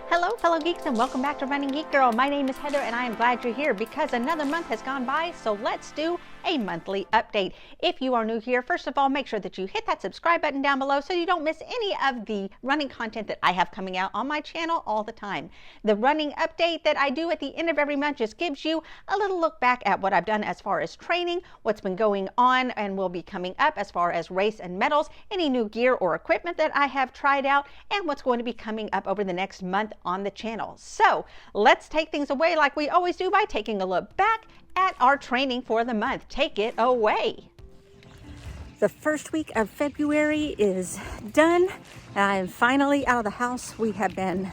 Hello, fellow geeks, and welcome back to Running Geek Girl. My name is Heather, and I am glad you're here because another month has gone by, so let's do a monthly update. If you are new here, first of all, make sure that you hit that subscribe button down below so you don't miss any of the running content that I have coming out on my channel all the time. The running update that I do at the end of every month just gives you a little look back at what I've done as far as training, what's been going on and will be coming up as far as race and medals, any new gear or equipment that I have tried out, and what's going to be coming up over the next month on the channel. So let's take things away like we always do by taking a look back at our training for the month. Take it away. The first week of February is done. I'm finally out of the house. We have been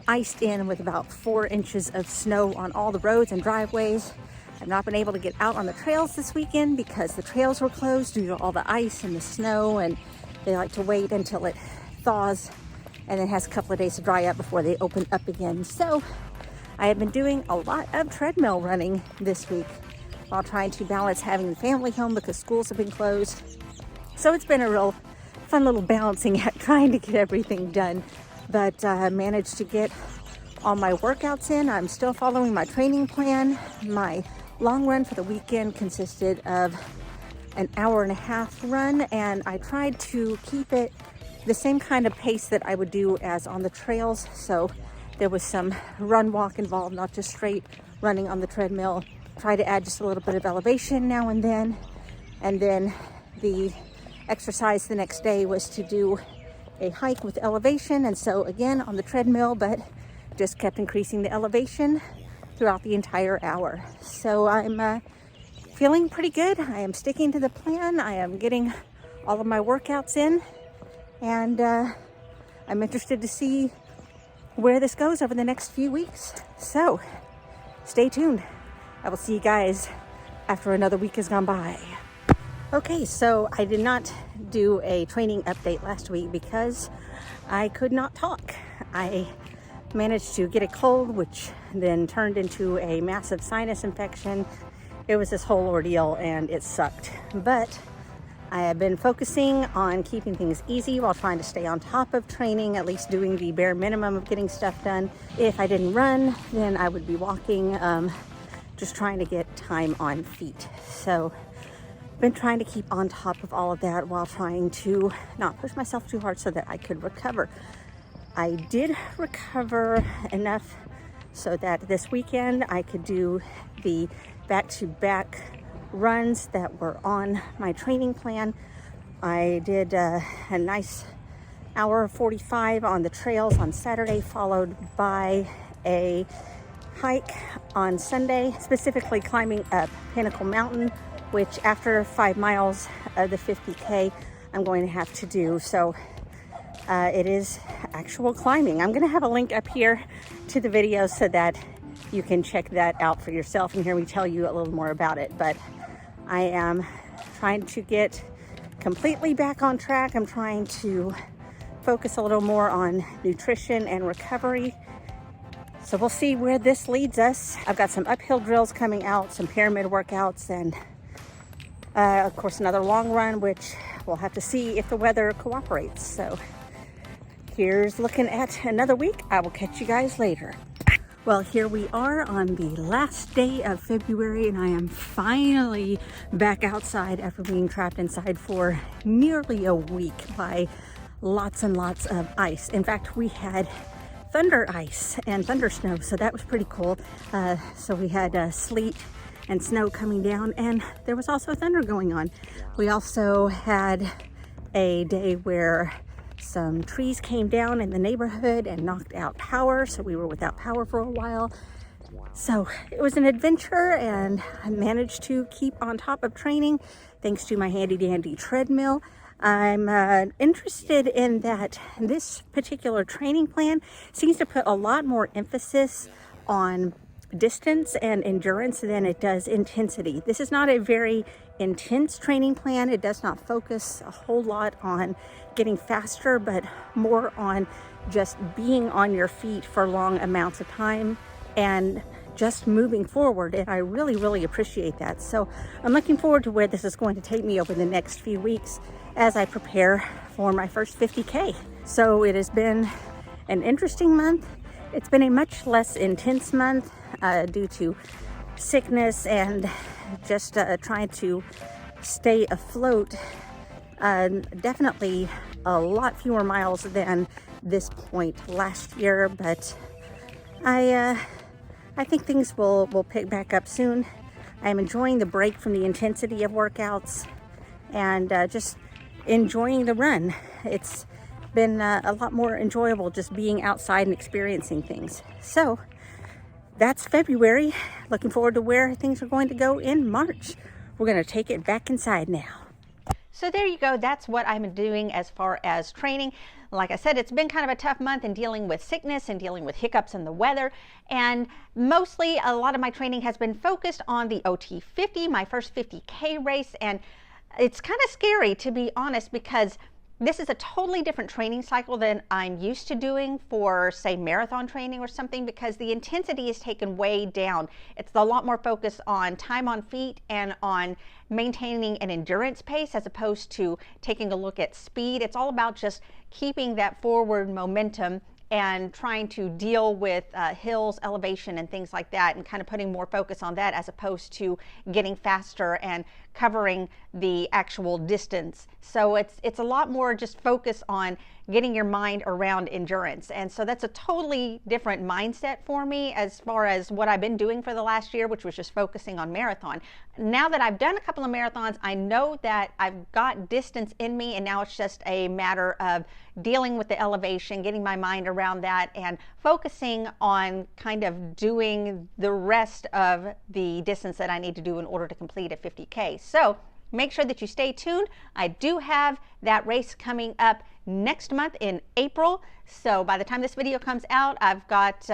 iced in with about 4 inches of snow on all the roads and driveways. I've not been able to get out on the trails this weekend because the trails were closed due to all the ice and the snow, and they like to wait until it thaws and then has a couple of days to dry up before they open up again. So I have been doing a lot of treadmill running this week while trying to balance having the family home because schools have been closed. So it's been a real fun little balancing act trying to get everything done, but I managed to get all my workouts in. I'm still following my training plan. My long run for the weekend consisted of an hour-and-a-half run, and I tried to keep it the same kind of pace that I would do as on the trails. So there was some run walk involved, not just straight running on the treadmill. Try to add just a little bit of elevation now and then. And then the exercise the next day was to do a hike with elevation. And so again on the treadmill, but just kept increasing the elevation throughout the entire hour. So I'm feeling pretty good. I am sticking to the plan. I am getting all of my workouts in. And I'm interested to see where this goes over the next few weeks. So stay tuned. I will see you guys after another week has gone by. Okay, so I did not do a training update last week because I could not talk. I managed to get a cold, which then turned into a massive sinus infection. It was this whole ordeal and it sucked. But I have been focusing on keeping things easy while trying to stay on top of training, at least doing the bare minimum of getting stuff done. If I didn't run, then I would be walking, just trying to get time on feet. So I've been trying to keep on top of all of that while trying to not push myself too hard so that I could recover. I did recover enough so that this weekend I could do the back-to-back runs that were on my training plan. I did a nice hour 45 on the trails on Saturday, followed by a hike on Sunday, specifically climbing up Pinnacle Mountain, which after 5 miles of the 50K I'm going to have to do. So it is actual climbing. I'm going to have a link up here to the video so that you can check that out for yourself and hear me tell you a little more about it. But I am trying to get completely back on track. I'm trying to focus a little more on nutrition and recovery. So we'll see where this leads us. I've got some uphill drills coming out, some pyramid workouts, and of course another long run, which we'll have to see if the weather cooperates. So here's looking at another week. I will catch you guys later. Well, here we are on the last day of February, and I am finally back outside after being trapped inside for nearly a week by lots and lots of ice. In fact, we had thunder ice and thunder snow, so that was pretty cool. So we had sleet and snow coming down, and there was also thunder going on. We also had a day where some trees came down in the neighborhood and knocked out power, so we were without power for a while. So it was an adventure, and I managed to keep on top of training thanks to my handy dandy treadmill. I'm interested in that this particular training plan seems to put a lot more emphasis on distance and endurance than it does intensity. This is not a very intense training plan. It does not focus a whole lot on getting faster, but more on just being on your feet for long amounts of time and just moving forward. And I really, really appreciate that. So I'm looking forward to where this is going to take me over the next few weeks as I prepare for my first 50K. So it has been an interesting month. It's been a much less intense month due to sickness and just trying to stay afloat. Definitely a lot fewer miles than this point last year, but I think things will pick back up soon. I'm enjoying the break from the intensity of workouts and just enjoying the run. It's been a lot more enjoyable just being outside and experiencing things. So that's February. Looking forward to where things are going to go in March. We're going to take it back inside now. So there you go. That's what I'm doing as far as training. Like I said, it's been kind of a tough month in dealing with sickness and dealing with hiccups in the weather. And mostly a lot of my training has been focused on the OT50, my first 50K race. And it's kind of scary, to be honest, because this is a totally different training cycle than I'm used to doing for, say, marathon training or something, because the intensity is taken way down. It's a lot more focused on time on feet and on maintaining an endurance pace as opposed to taking a look at speed. It's all about just keeping that forward momentum and trying to deal with hills, elevation, and things like that, and kind of putting more focus on that as opposed to getting faster and covering the actual distance. So it's a lot more just focus on getting your mind around endurance. And so that's a totally different mindset for me as far as what I've been doing for the last year, which was just focusing on marathon. Now that I've done a couple of marathons, I know that I've got distance in me, and now it's just a matter of dealing with the elevation, getting my mind around that, and focusing on kind of doing the rest of the distance that I need to do in order to complete a 50K. So make sure that you stay tuned. I do have that race coming up next month in April. So by the time this video comes out, I've got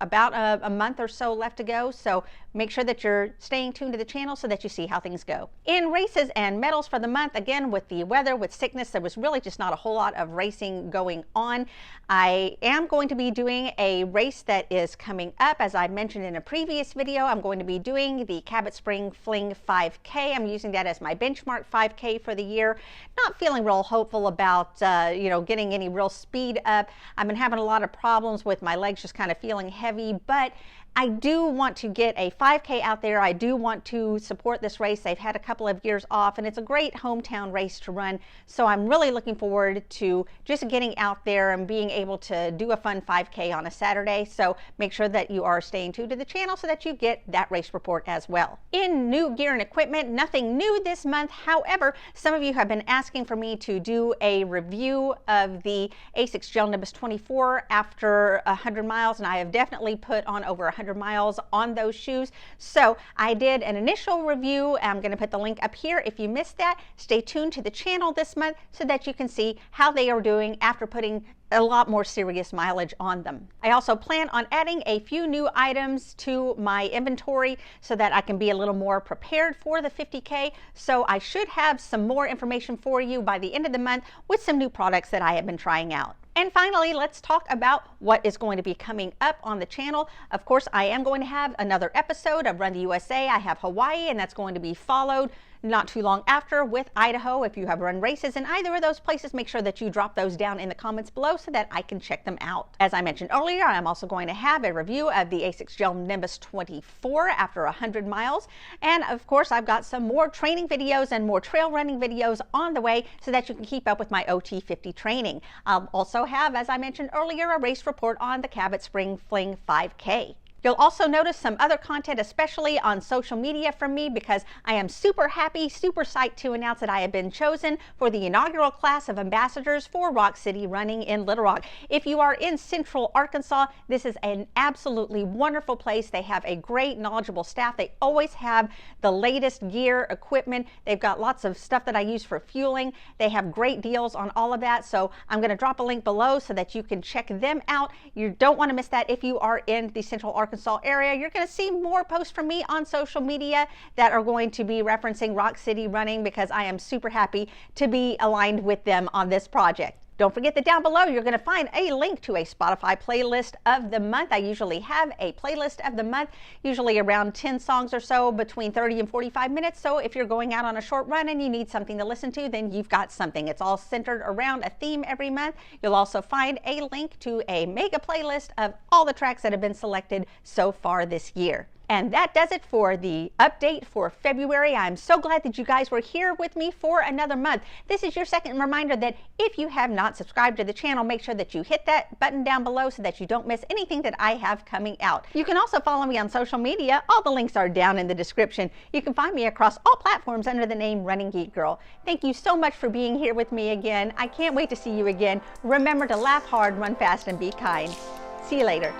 about a month or so left to go. So make sure that you're staying tuned to the channel so that you see how things go. In races and medals for the month, again, with the weather, with sickness, there was really just not a whole lot of racing going on. I am going to be doing a race that is coming up. As I mentioned in a previous video, I'm going to be doing the Cabot Spring Fling 5K. I'm using that as my benchmark 5K for the year. Not feeling real hopeful about getting any real speed up. I've been having a lot of problems with my legs just kind of feeling heavy, but I do want to get a 5K out there. I do want to support this race. They've had a couple of years off, and it's a great hometown race to run. So I'm really looking forward to just getting out there and being able to do a fun 5K on a Saturday. So make sure that you are staying tuned to the channel so that you get that race report as well. In new gear and equipment, nothing new this month. However, some of you have been asking for me to do a review of the ASICS Gel Nimbus 24 after 100 miles, and I have definitely put on over 100 miles on those shoes. So I did an initial review. I'm going to put the link up here. If you missed that, stay tuned to the channel this month so that you can see how they are doing after putting a lot more serious mileage on them. I also plan on adding a few new items to my inventory so that I can be a little more prepared for the 50K. So I should have some more information for you by the end of the month with some new products that I have been trying out. And finally, let's talk about what is going to be coming up on the channel. Of course, I am going to have another episode of Run the USA. I have Hawaii, and that's going to be followed not too long after with Idaho. If you have run races in either of those places, make sure that you drop those down in the comments below so that I can check them out. As I mentioned earlier, I'm also going to have a review of the ASICS Gel Nimbus 24 after 100 miles. And of course, I've got some more training videos and more trail running videos on the way so that you can keep up with my OT50 training. I'll also have, as I mentioned earlier, a race report on the Cabot Spring Fling 5K. You'll also notice some other content, especially on social media from me, because I am super happy, super psyched to announce that I have been chosen for the inaugural class of ambassadors for Rock City Running in Little Rock. If you are in Central Arkansas, this is an absolutely wonderful place. They have a great, knowledgeable staff. They always have the latest gear, equipment. They've got lots of stuff that I use for fueling. They have great deals on all of that. So I'm going to drop a link below so that you can check them out. You don't want to miss that if you are in the Central Arkansas area. You're going to see more posts from me on social media that are going to be referencing Rock City Running, because I am super happy to be aligned with them on this project. Don't forget that down below you're going to find a link to a Spotify playlist of the month. I usually have a playlist of the month, usually around 10 songs or so, between 30 and 45 minutes. So if you're going out on a short run and you need something to listen to, then you've got something. It's all centered around a theme every month. You'll also find a link to a mega playlist of all the tracks that have been selected so far this year. And that does it for the update for February. I'm so glad that you guys were here with me for another month. This is your second reminder that if you have not subscribed to the channel, make sure that you hit that button down below so that you don't miss anything that I have coming out. You can also follow me on social media. All the links are down in the description. You can find me across all platforms under the name Running Geek Girl. Thank you so much for being here with me again. I can't wait to see you again. Remember to laugh hard, run fast, and be kind. See you later.